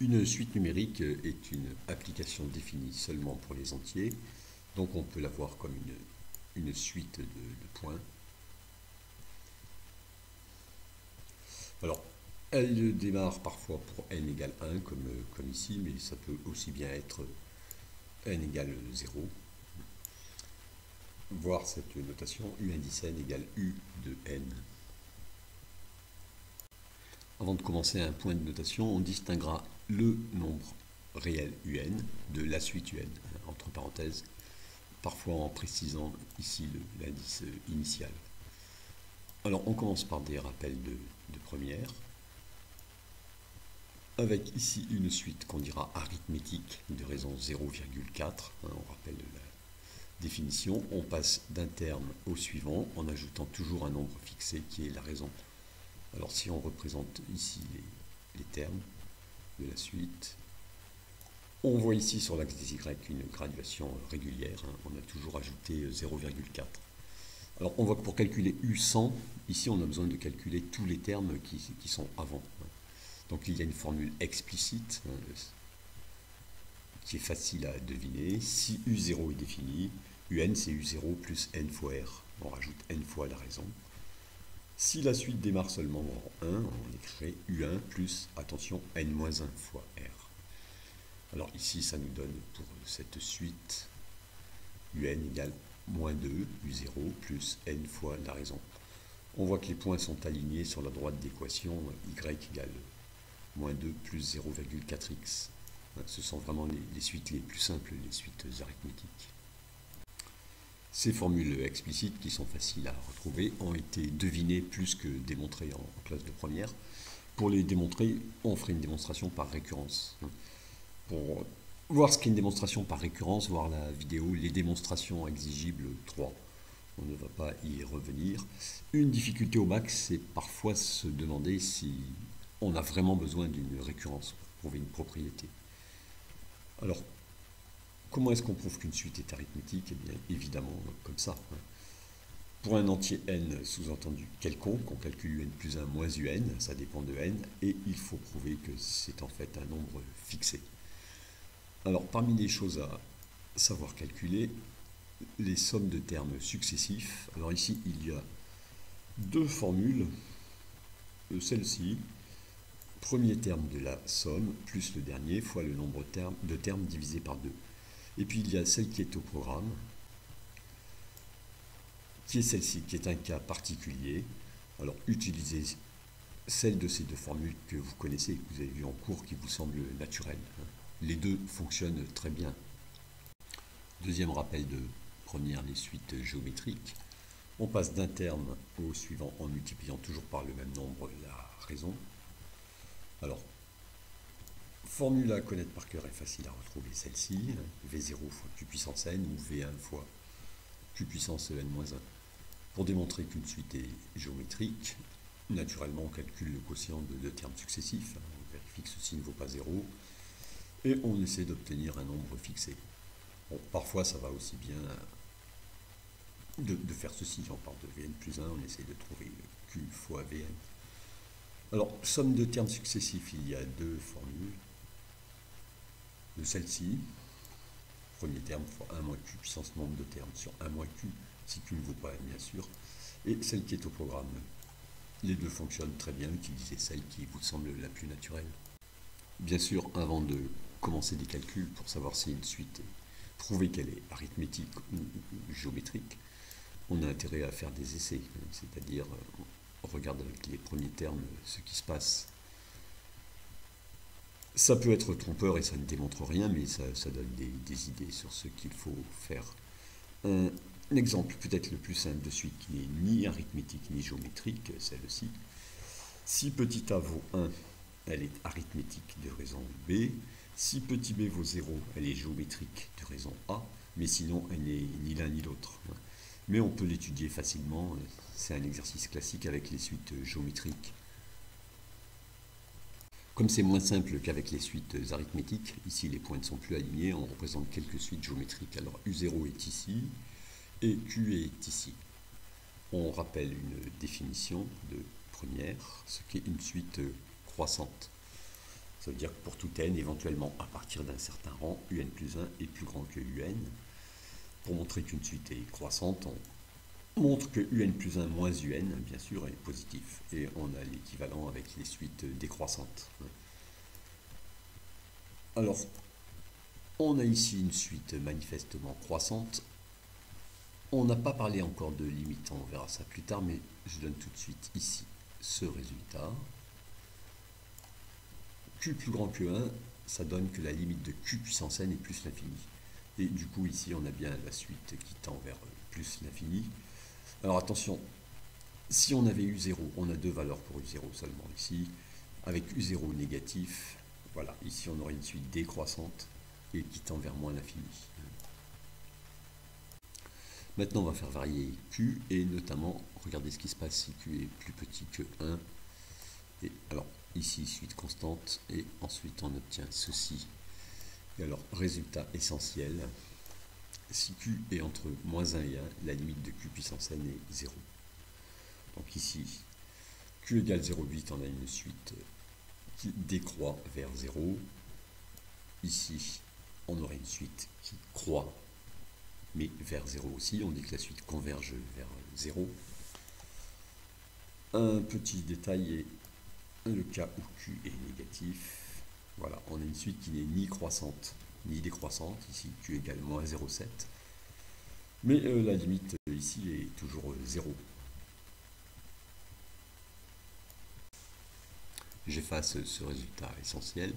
Une suite numérique est une application définie seulement pour les entiers, donc on peut la voir comme une suite de points. Alors, elle démarre parfois pour n égale 1, comme ici, mais ça peut aussi bien être n égale 0. Voir cette notation, u indice n égale u de n. Avant de commencer un point de notation, on distinguera le nombre réel un de la suite un, entre parenthèses, parfois en précisant ici l'indice initial. Alors on commence par des rappels de première, avec ici une suite qu'on dira arithmétique de raison 0,4, on rappelle la définition, on passe d'un terme au suivant en ajoutant toujours un nombre fixé qui est la raison. Alors si on représente ici les termes de la suite, on voit ici sur l'axe des Y une graduation régulière, on a toujours ajouté 0,4. Alors on voit que pour calculer U100, ici on a besoin de calculer tous les termes qui sont avant. Donc il y a une formule explicite qui est facile à deviner. Si U0 est défini, UN c'est U0 plus n fois R. On rajoute n fois la raison. Si la suite démarre seulement en 1, on écrit U1 plus, attention, n-1 fois R. Alors ici, ça nous donne pour cette suite UN égale moins 2, U0 plus n fois la raison. On voit que les points sont alignés sur la droite d'équation, Y égale moins 2 plus 0,4x. Ce sont vraiment les suites les plus simples, les suites arithmétiques. Ces formules explicites, qui sont faciles à retrouver, ont été devinées plus que démontrées en classe de première. Pour les démontrer, on ferait une démonstration par récurrence. Pour voir ce qu'est une démonstration par récurrence, voir la vidéo « Les démonstrations exigibles 3 ». On ne va pas y revenir. Une difficulté au max, c'est parfois se demander si on a vraiment besoin d'une récurrence pour prouver une propriété. Alors, comment est-ce qu'on prouve qu'une suite est arithmétique? Eh bien, évidemment, comme ça. Pour un entier n sous-entendu quelconque, on calcule un plus 1 moins un, ça dépend de n, et il faut prouver que c'est en fait un nombre fixé. Alors, parmi les choses à savoir calculer, les sommes de termes successifs. Alors ici, il y a deux formules. Celle-ci, premier terme de la somme, plus le dernier, fois le nombre de termes divisé par 2. Et puis il y a celle qui est au programme, qui est celle-ci, qui est un cas particulier. Alors utilisez celle de ces deux formules que vous connaissez, que vous avez vues en cours, qui vous semblent naturelles. Les deux fonctionnent très bien. Deuxième rappel de première, les suites géométriques. On passe d'un terme au suivant en multipliant toujours par le même nombre la raison. Alors, formule à connaître par cœur est facile à retrouver, celle-ci. V0 fois Q puissance n ou V1 fois Q puissance n-1. Pour démontrer qu'une suite est géométrique, naturellement on calcule le quotient de deux termes successifs. On vérifie que ceci ne vaut pas 0. Et on essaie d'obtenir un nombre fixé. Bon, parfois ça va aussi bien de faire ceci, on parle de Vn plus 1, on essaie de trouver Q fois Vn. Alors, somme de termes successifs, il y a deux formules. De celle-ci, premier terme fois 1 moins Q puissance nombre de termes sur 1 moins Q, si Q ne vaut pas bien sûr, et celle qui est au programme. Les deux fonctionnent très bien, utilisez celle qui vous semble la plus naturelle. Bien sûr, avant de commencer des calculs pour savoir si une suite est prouvée qu'elle est arithmétique ou géométrique, on a intérêt à faire des essais, c'est-à-dire on regarde avec les premiers termes ce qui se passe. Ça peut être trompeur et ça ne démontre rien, mais ça donne des idées sur ce qu'il faut faire. Un exemple peut-être le plus simple de suite qui n'est ni arithmétique ni géométrique, celle-ci. Si petit a vaut 1, elle est arithmétique de raison B. Si petit b vaut 0, elle est géométrique de raison A, mais sinon elle n'est ni l'un ni l'autre. Mais on peut l'étudier facilement, c'est un exercice classique avec les suites géométriques. Comme c'est moins simple qu'avec les suites arithmétiques, ici les points ne sont plus alignés, on représente quelques suites géométriques. Alors U0 est ici et Q est ici. On rappelle une définition de première, ce qu'est une suite croissante. Ça veut dire que pour tout n, éventuellement à partir d'un certain rang, un plus 1 est plus grand que un. Pour montrer qu'une suite est croissante, on montre que un plus 1 moins un, bien sûr, est positif. Et on a l'équivalent avec les suites décroissantes. Alors, on a ici une suite manifestement croissante. On n'a pas parlé encore de limite, on verra ça plus tard, mais je donne tout de suite ici ce résultat. Q plus grand que 1, ça donne que la limite de Q puissance n est plus l'infini. Et du coup, ici, on a bien la suite qui tend vers plus l'infini. Alors attention, si on avait U0, on a deux valeurs pour U0 seulement ici. Avec U0 négatif, voilà, ici on aurait une suite décroissante et qui tend vers moins l'infini. Maintenant, on va faire varier Q et notamment, regardez ce qui se passe si Q est plus petit que 1. Et alors, ici, suite constante, et ensuite on obtient ceci. Et alors, résultat essentiel, si Q est entre moins 1 et 1, la limite de Q puissance n est 0. Donc ici, Q égale 0,8, on a une suite qui décroît vers 0. Ici, on aurait une suite qui croît, mais vers 0 aussi. On dit que la suite converge vers 0. Un petit détail est le cas où Q est négatif. Voilà, on a une suite qui n'est ni croissante ni décroissante. Ici, Q égale moins 0,7. Mais la limite ici est toujours 0. J'efface ce résultat essentiel.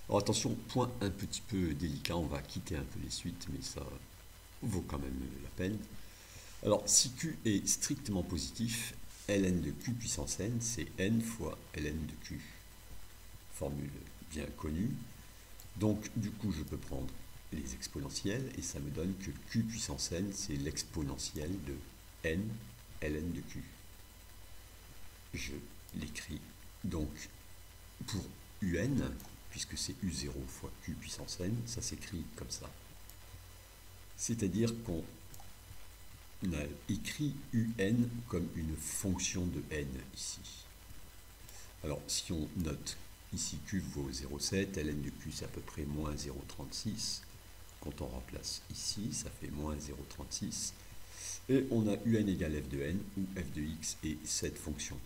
Alors attention, point un petit peu délicat, on va quitter un peu les suites, mais ça vaut quand même la peine. Alors, si Q est strictement positif, ln de Q puissance n, c'est n fois ln de Q. Formule bien connue. Donc, du coup, je peux prendre les exponentielles, et ça me donne que Q puissance n, c'est l'exponentielle de n ln de Q. Je l'écris donc pour un, puisque c'est u0 fois Q puissance n, ça s'écrit comme ça. C'est-à-dire qu'on a écrit un comme une fonction de n ici. Alors, si on note ici Q vaut 0,7, ln de Q c'est à peu près moins 0,36. Quand on remplace ici, ça fait moins 0,36. Et on a un égale f de n, où f de x est cette fonction.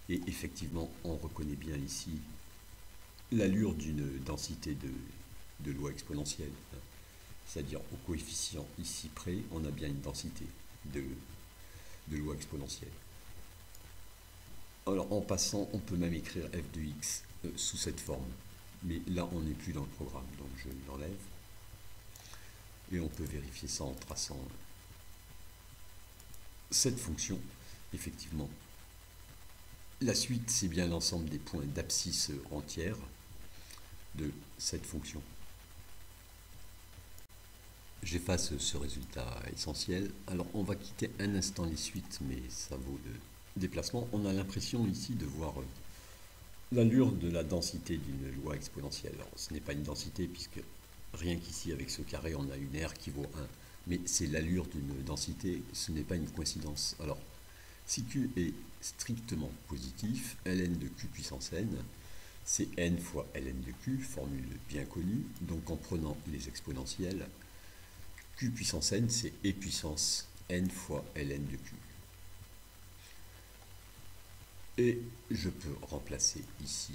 Et effectivement, on reconnaît bien ici l'allure d'une densité de loi exponentielle. C'est-à-dire au coefficient ici près, on a bien une densité de loi exponentielle. Alors en passant, on peut même écrire f de x sous cette forme. Mais là, on n'est plus dans le programme, donc je l'enlève. Et on peut vérifier ça en traçant cette fonction. Effectivement, la suite, c'est bien l'ensemble des points d'abscisse entière de cette fonction. J'efface ce résultat essentiel. Alors, on va quitter un instant les suites, mais ça vaut le déplacement. On a l'impression ici de voir l'allure de la densité d'une loi exponentielle. Alors, ce n'est pas une densité, puisque rien qu'ici, avec ce carré, on a une R qui vaut 1. Mais c'est l'allure d'une densité, ce n'est pas une coïncidence. Alors, si Q est strictement positif, ln de Q puissance n, c'est n fois ln de Q, formule bien connue. Donc, en prenant les exponentielles, Q puissance n, c'est e puissance n fois ln de Q. Et je peux remplacer ici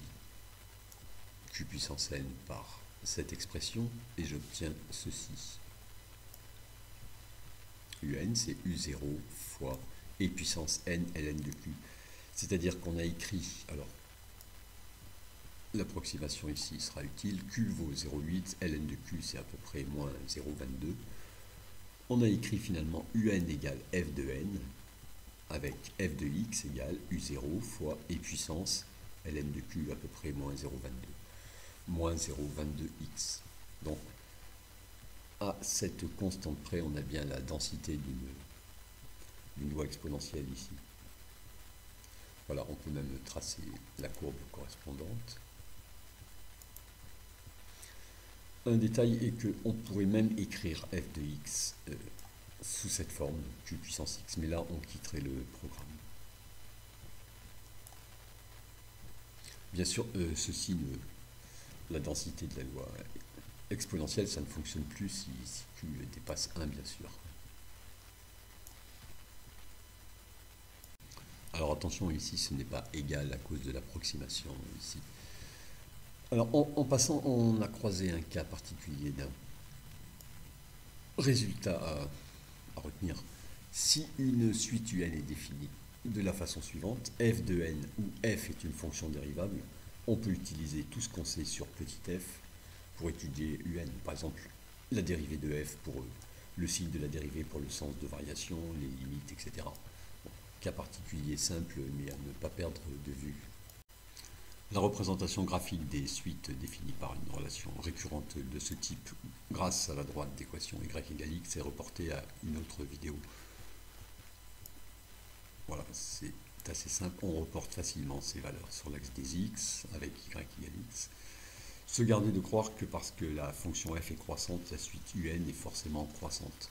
Q puissance n par cette expression, et j'obtiens ceci. Un, c'est U0 fois e puissance n ln de Q. C'est-à-dire qu'on a écrit, alors, l'approximation ici sera utile, Q vaut 0,8, ln de Q c'est à peu près moins 0,22. On a écrit finalement un égale f de n, avec f de x égale u0 fois e puissance ln de Q à peu près moins 0,22. Moins 0,22x. Donc, à cette constante près, on a bien la densité d'une loi exponentielle ici. Voilà, on peut même tracer la courbe correspondante. Un détail est qu'on pourrait même écrire f de x sous cette forme, q puissance x, mais là on quitterait le programme. Bien sûr, ceci la densité de la loi exponentielle, ça ne fonctionne plus si Q dépasse 1, bien sûr. Alors attention, ici, ce n'est pas égal à cause de l'approximation, ici. Alors, en passant, on a croisé un cas particulier d'un résultat à retenir. Si une suite UN est définie de la façon suivante, f de n, où f est une fonction dérivable, on peut utiliser tout ce qu'on sait sur petit f pour étudier UN. Par exemple, la dérivée de f pour le signe de la dérivée pour le sens de variation, les limites, etc. Bon, cas particulier simple, mais à ne pas perdre de vue. La représentation graphique des suites définies par une relation récurrente de ce type, grâce à la droite d'équation y égale x, est reportée à une autre vidéo. Voilà, c'est assez simple. On reporte facilement ces valeurs sur l'axe des x avec y égale x. Se garder de croire que parce que la fonction f est croissante, la suite un est forcément croissante.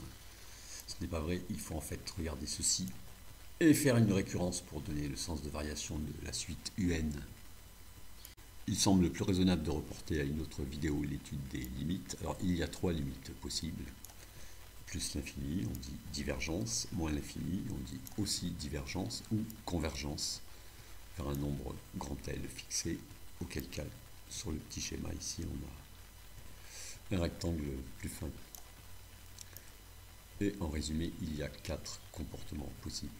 Ce n'est pas vrai, il faut en fait regarder ceci et faire une récurrence pour donner le sens de variation de la suite un. Il semble plus raisonnable de reporter à une autre vidéo l'étude des limites. Alors il y a 3 limites possibles. Plus l'infini, on dit divergence, moins l'infini, on dit aussi divergence ou convergence, vers un nombre grand L fixé, auquel cas, sur le petit schéma ici, on a un rectangle plus fin. Et en résumé, il y a 4 comportements possibles.